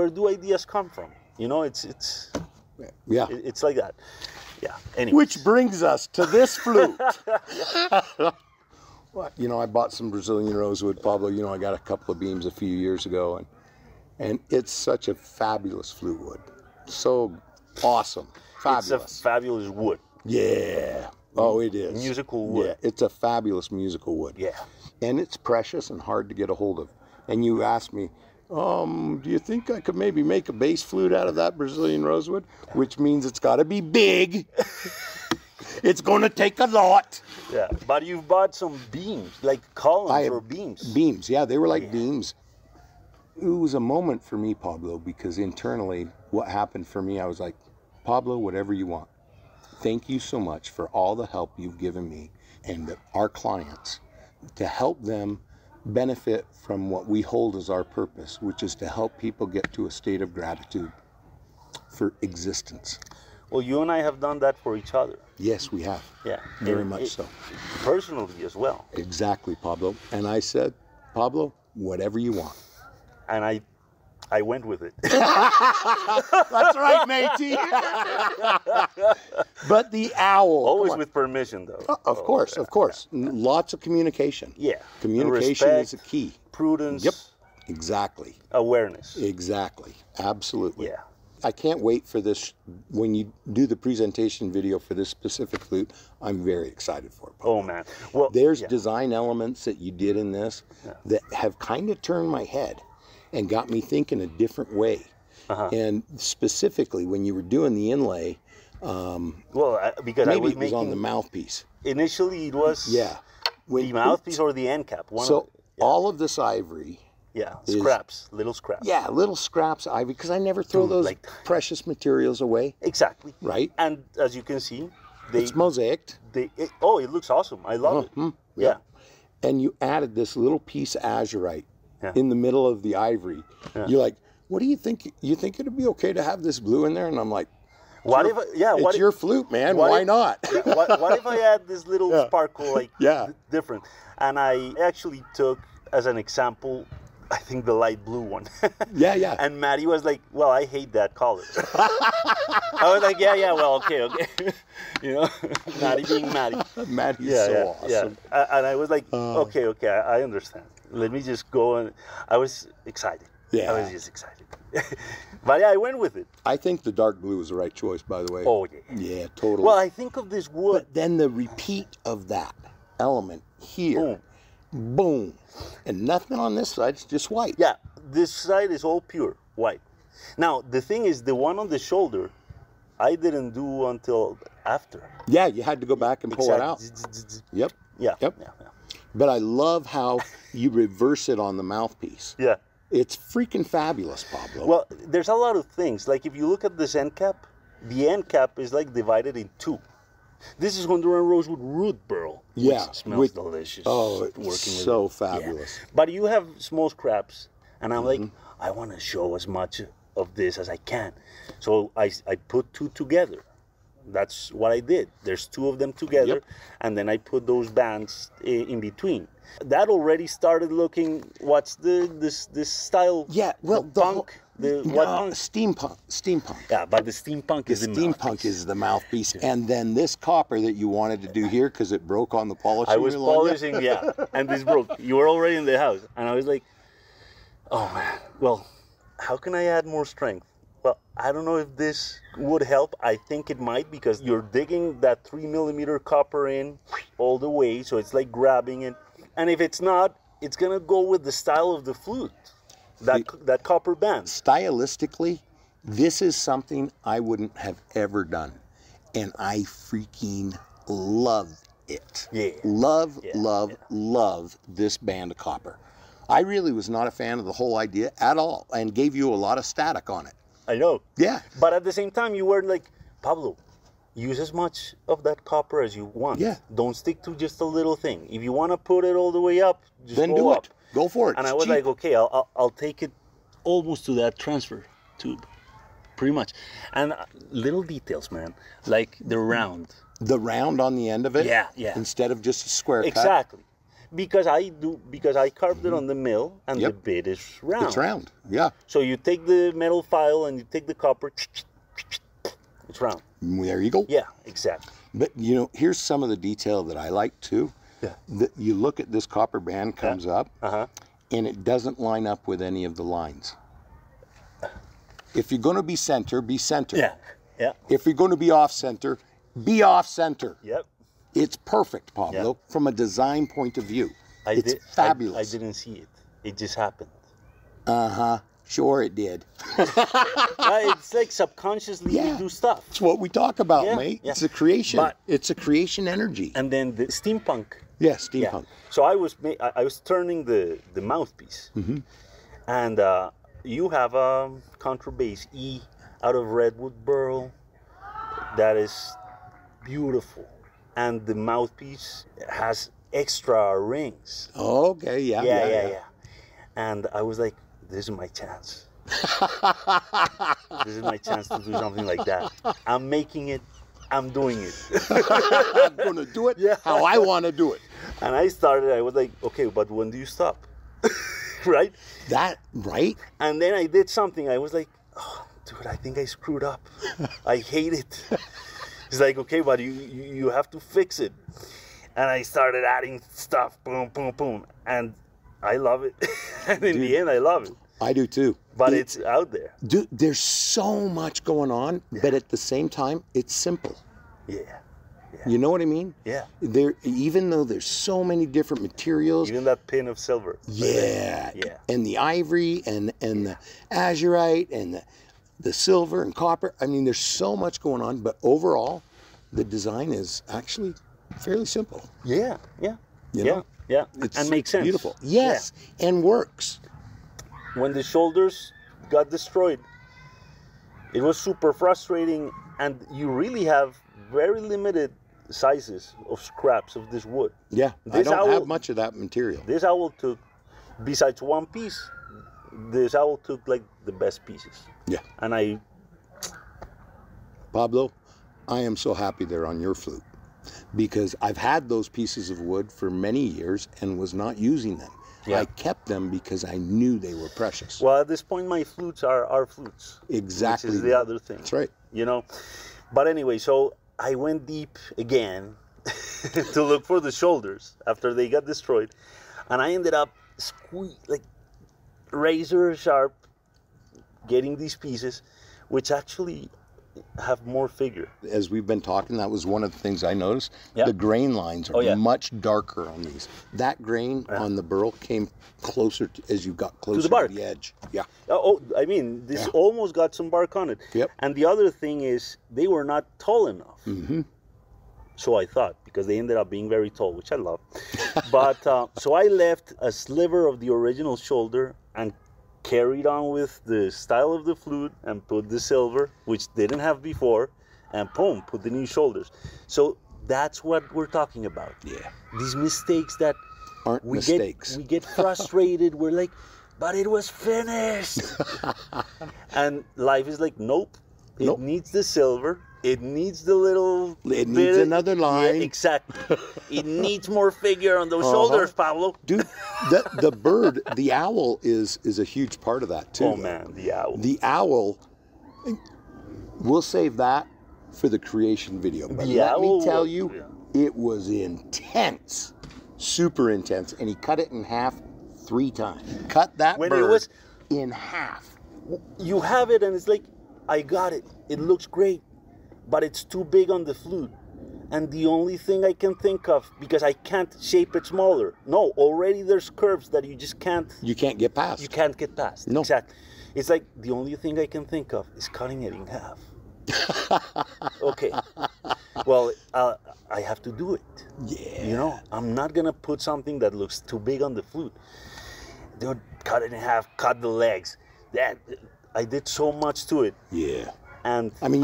where do ideas come from? You know, it's like that. Yeah. Anyway. Which brings us to this flute. Well, you know, I bought some Brazilian rosewood, Pablo. You know, I got a couple of beams a few years ago, and it's such a fabulous flute wood. So awesome. Fabulous. It's a fabulous wood. Yeah. Oh, it is. Musical wood. Yeah, it's a fabulous musical wood. Yeah. And it's precious and hard to get a hold of. And you asked me, do you think I could maybe make a bass flute out of that Brazilian rosewood? Which means it's got to be big. It's going to take a lot. Yeah, but you've bought some beams, like columns or beams. Beams, yeah, they were like beams. It was a moment for me, Pablo, because internally, what happened for me, I was like, Pablo, whatever you want. Thank you so much for all the help you've given me and our clients to help them benefit from what we hold as our purpose, which is to help people get to a state of gratitude for existence. Well, you and I have done that for each other. Yes, we have. Yeah. Very much so. Personally as well. Exactly, Pablo. And I said, Pablo, whatever you want. And I went with it. That's right, matey. But the owl. Always with permission, though. Of course, of course. Lots of communication. Yeah. Communication Respect, is a key. Prudence. Yep. Exactly. Awareness. Exactly. Absolutely. Yeah. I can't wait for this. When you do the presentation video for this specific flute, I'm very excited for it. Oh, man. Well, there's design elements that you did in this that have kind of turned my head and got me thinking a different way. And specifically, when you were doing the inlay, because maybe I was it was on the mouthpiece. Initially, it was the mouthpiece or the end cap. All of this ivory. Yeah, scraps, little scraps. Yeah, little scraps, ivory, because I never throw those precious materials away. Exactly. Right. And as you can see, it's mosaicked. It looks awesome. I love it. Yeah. And you added this little piece of azurite in the middle of the ivory. Yeah. You're like, what do you think? You think it'd be okay to have this blue in there? And I'm like, it's your flute, man. Why not? What if I add this little sparkle, different? And I actually took, as an example, I think the light blue one. Yeah. And Madi was like, well, I hate that color. I was like, well, okay. You know, Madi being Madi. Madi's so awesome. Yeah. And I was like, okay, I understand. Let me just go. And I was excited. Yeah. I was just excited. But I went with it. I think the dark blue was the right choice, by the way. Oh, yeah. Yeah, totally. Well, I think of this wood. But then the repeat of that element here. Boom. And nothing on this side, it's just white. Yeah, this side is all pure white. Now, the thing is, the one on the shoulder, I didn't do until after. Yeah, you had to go back and pull it out. Yep. Yeah. But I love how you reverse it on the mouthpiece. Yeah. It's freaking fabulous, Pablo. Well, there's a lot of things. Like if you look at this end cap, the end cap is like divided in two. This is Honduran rosewood root burl, which smells delicious. Oh, it's so fabulous. Yeah. But you have small scraps, and I'm like, I want to show as much of this as I can. So I put two together. That's what I did. There's two of them together, and then I put those bands in between. That already started looking. What's this style? Yeah, well, the punk. Steampunk. Yeah, but the steampunk is the mouthpiece. Steampunk is the mouthpiece, and then this copper that you wanted to do here because it broke on the polishing. I was polishing, and this broke. You were already in the house, and I was like, "Oh man, well, how can I add more strength?" Well, I don't know if this would help. I think it might because you're digging that 3mm copper in all the way, so it's like grabbing it. And if it's not, it's gonna go with the style of the flute. That copper band. Stylistically, this is something I wouldn't have ever done. And I freaking love it. Yeah. Love this band of copper. I really was not a fan of the whole idea at all and gave you a lot of static on it. I know. Yeah. But at the same time, you were like, Pablo, use as much of that copper as you want. Yeah. Don't stick to just a little thing. If you want to put it all the way up, just then go up. Go for it. And I was like, okay, I'll take it almost to that transfer tube, pretty much. And little details, man, like the round. The round on the end of it? Yeah. Instead of just a square cut? Exactly. because I carved it on the mill, and Yep. the bit is round. It's round. Yeah. So you take the metal file and you take the copper. It's round. There you go. Yeah, exactly. But you know, here's some of the detail that I like too. Yeah. You look at this copper band comes up, Uh-huh. and it doesn't line up with any of the lines. If you're going to be center, be center. Yeah. Yeah. If you're going to be off center, be off center. Yep. It's perfect, Pablo, Yeah. from a design point of view. It's fabulous. I didn't see it. It just happened. Uh-huh. Sure it did. It's like subconsciously Yeah. you do stuff. It's what we talk about, Yeah, mate. yeah. It's a creation. But- It's a creation energy. And then the steampunk. Yeah, steampunk. So I was turning the mouthpiece, Mm-hmm. and you have a contrabass E out of redwood burl that is beautiful, and the mouthpiece has extra rings. Okay, yeah. And I was like, this is my chance. This is my chance to do something like that. I'm making it. I'm doing it. I'm going to do it how I want to do it. And I was like, okay, but when do you stop? Right? Right? And then I did something. I was like, oh, dude, I think I screwed up. I hate it. It's like, okay, but you have to fix it. And I started adding stuff, boom, boom, boom. And I love it. And in the end, I love it. I do too. But it's out there. Dude, there's so much going on, but at the same time, it's simple. Yeah. You know what I mean? Yeah. Even though there's so many different materials. Even that pin of silver. Yeah. Yeah. And the ivory and the azurite and the silver and copper. I mean, there's so much going on, but overall, the design is actually fairly simple. Yeah. Yeah. You know? Yeah. It's, and makes sense. Beautiful. Yes. Yeah. And works. When the shoulders got destroyed, it was super frustrating, and you really have very limited sizes of scraps of this wood. Yeah, I don't have much of that material. This owl took, besides one piece, this owl took like the best pieces. Yeah. And Pablo, I am so happy they're on your flute, because I've had those pieces of wood for many years and was not using them. Yeah. I kept them because I knew they were precious. Well, at this point, my flutes are our flutes. Exactly. Which is the other thing. That's right. You know? But anyway, so I went deep again to look for the shoulders after they got destroyed. And I ended up razor sharp getting these pieces, which actually have more figure. As we've been talking, that was one of the things I noticed. Yeah. The grain lines are much much darker on these. That grain on the burl came closer as you got closer the bark. to the edge. Yeah. Oh, I mean, this almost got some bark on it. Yep. And the other thing is, they were not tall enough. Mm-hmm. So I thought, because they ended up being very tall, which I love. But so I left a sliver of the original shoulder and carried on with the style of the flute and put the silver, which didn't have before, and boom, put the new shoulders. So that's what we're talking about. Yeah. These mistakes that Aren't mistakes. we get frustrated. We're like, but it was finished. And life is like, nope. It needs the silver. It needs the little. It needs another line. Yeah, exactly. It needs more figure on those shoulders, Pablo. Dude, the bird, the owl is a huge part of that too. Oh man, the owl. The owl. We'll save that for the creation video. But let me tell you, it was intense, super intense, and he cut it in half 3 times. Cut that bird in half. You have it, and it's like, I got it. It looks great, but it's too big on the flute. And the only thing I can think of, because I can't shape it smaller. No, already there's curves that you just can't. You can't get past. You can't get past. No. Exactly. It's like the only thing I can think of is cutting it in half. Okay. Well, I have to do it. Yeah. You know, I'm not gonna put something that looks too big on the flute. Dude, cut it in half. Cut the legs. I did so much to it. Yeah. And I mean,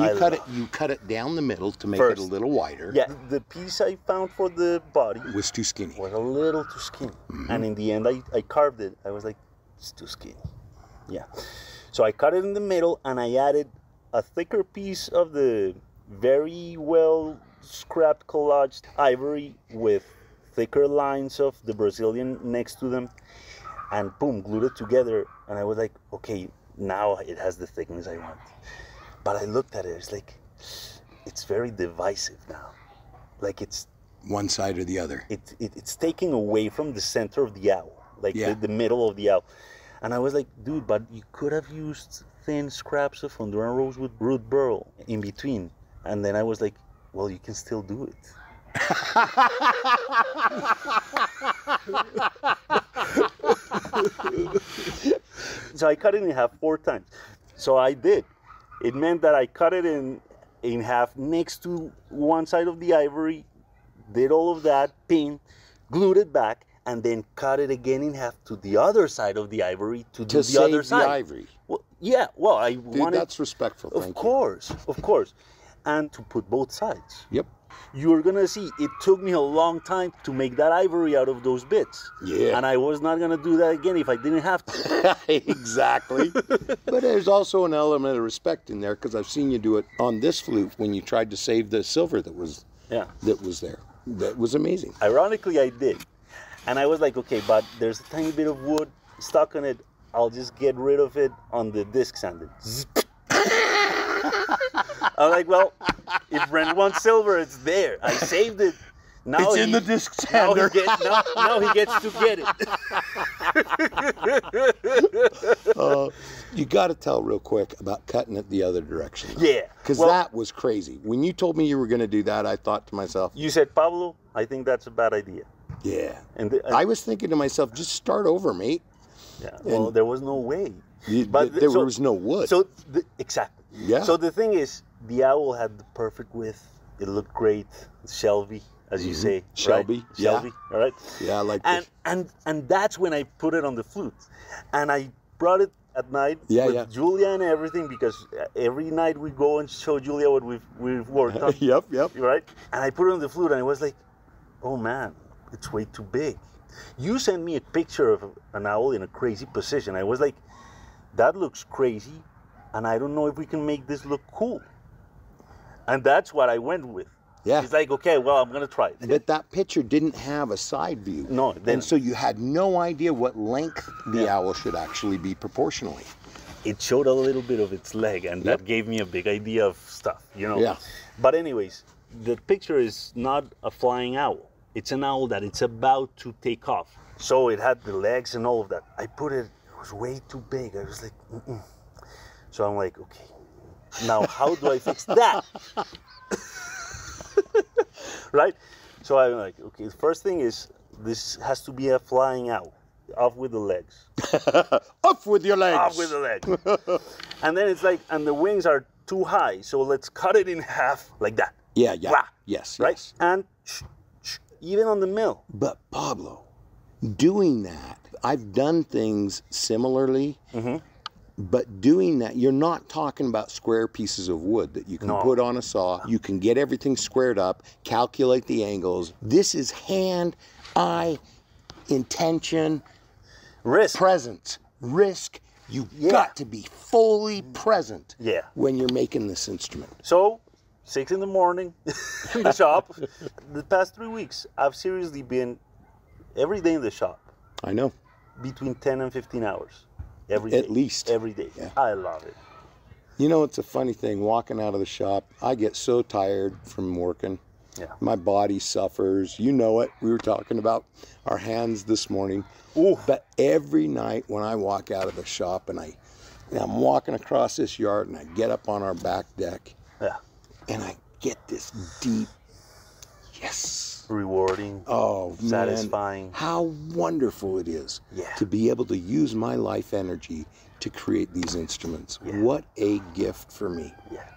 you cut it down the middle to make it a little wider. Yeah, the piece I found for the body was too skinny. Was a little too skinny. And in the end, I carved it. I was like, it's too skinny. Yeah. So I cut it in the middle, and I added a thicker piece of the very well scrapped collaged ivory with thicker lines of the Brazilian next to them, and boom, glued it together. And I was like, okay, now it has the thickness I want. But I looked at it, it's like, it's very divisive now. Like it's one side or the other. It's taking away from the center of the owl, like Yeah. the middle of the owl. And I was like, dude, but you could have used thin scraps of Honduran rosewood root burl in between. And then I was like, well, you can still do it. So I cut it in half 4 times. So I did. It meant that I cut it in half next to one side of the ivory, did all of that, pinned, glued it back, and then cut it again in half to the other side of the ivory to do the other side. To save the ivory. Well, yeah, well, I Dude, wanted... that's respectful, Of course. And to put both sides. Yep. You're gonna see, it took me a long time to make that ivory out of those bits. Yeah. And I was not gonna do that again if I didn't have to. Exactly. But there's also an element of respect in there, because I've seen you do it on this flute when you tried to save the silver that was there. That was amazing. Ironically, I did. And I was like, okay, but there's a tiny bit of wood stuck on it. I'll just get rid of it on the disc sander. I was like, well, if Brent wants silver, it's there. I saved it. Now It's in the disc sander. Now he gets to get it. You got to tell real quick about cutting it the other direction. Yeah. Because Well, that was crazy. When you told me you were going to do that, I thought to myself, you said, Pablo, I think that's a bad idea. yeah. And I was thinking to myself, just start over, mate. yeah, well, there was no way. There was no wood. So, exactly. Yeah. So the thing is, the owl had the perfect width. It looked great. Shelby, as you say. Shelby, Right? yeah. Shelby, all right? Yeah, I like and that's when I put it on the flute. And I brought it at night with Julia and everything, because every night we go and show Julia what we've worked on. Yep. Right? And I put it on the flute, and I was like, oh man, it's way too big. You sent me a picture of an owl in a crazy position. I was like, that looks crazy, and I don't know if we can make this look cool. And that's what I went with. Yeah. It's like, okay, well, I'm going to try it. But that picture didn't have a side view. No. And so you had no idea what length the owl should actually be proportionally. It showed a little bit of its leg, and that gave me a big idea of stuff, you know? Yeah. But anyways, the picture is not a flying owl. It's an owl that it's about to take off. So it had the legs and all of that. I put it was way too big. I was like, mm-mm. So I'm like, okay, now how do I fix that? Right? So I'm like, okay, the first thing is, this has to be a flying owl. Off with the legs. Off with your legs. Off with the legs. And then it's like, and the wings are too high, so let's cut it in half like that. Yeah. Blah. Yes. Right? And even on the mill. But Pablo, doing that, I've done things similarly, but doing that, you're not talking about square pieces of wood that you can put on a saw. You can get everything squared up, calculate the angles. This is hand, eye, intention, presence, risk. You've got to be fully present when you're making this instrument. So, 6 in the morning in the shop. The past 3 weeks, I've seriously been every day in the shop. I know. Between 10 and 15 hours. Every day. At least. Every day. Yeah. I love it. You know, it's a funny thing. Walking out of the shop, I get so tired from working. Yeah. My body suffers. You know it. We were talking about our hands this morning. Ooh. But every night when I walk out of the shop and I'm walking across this yard and I get up on our back deck and I get this deep, rewarding, satisfying. Man, how wonderful it is to be able to use my life energy to create these instruments. What a gift for me. Yeah.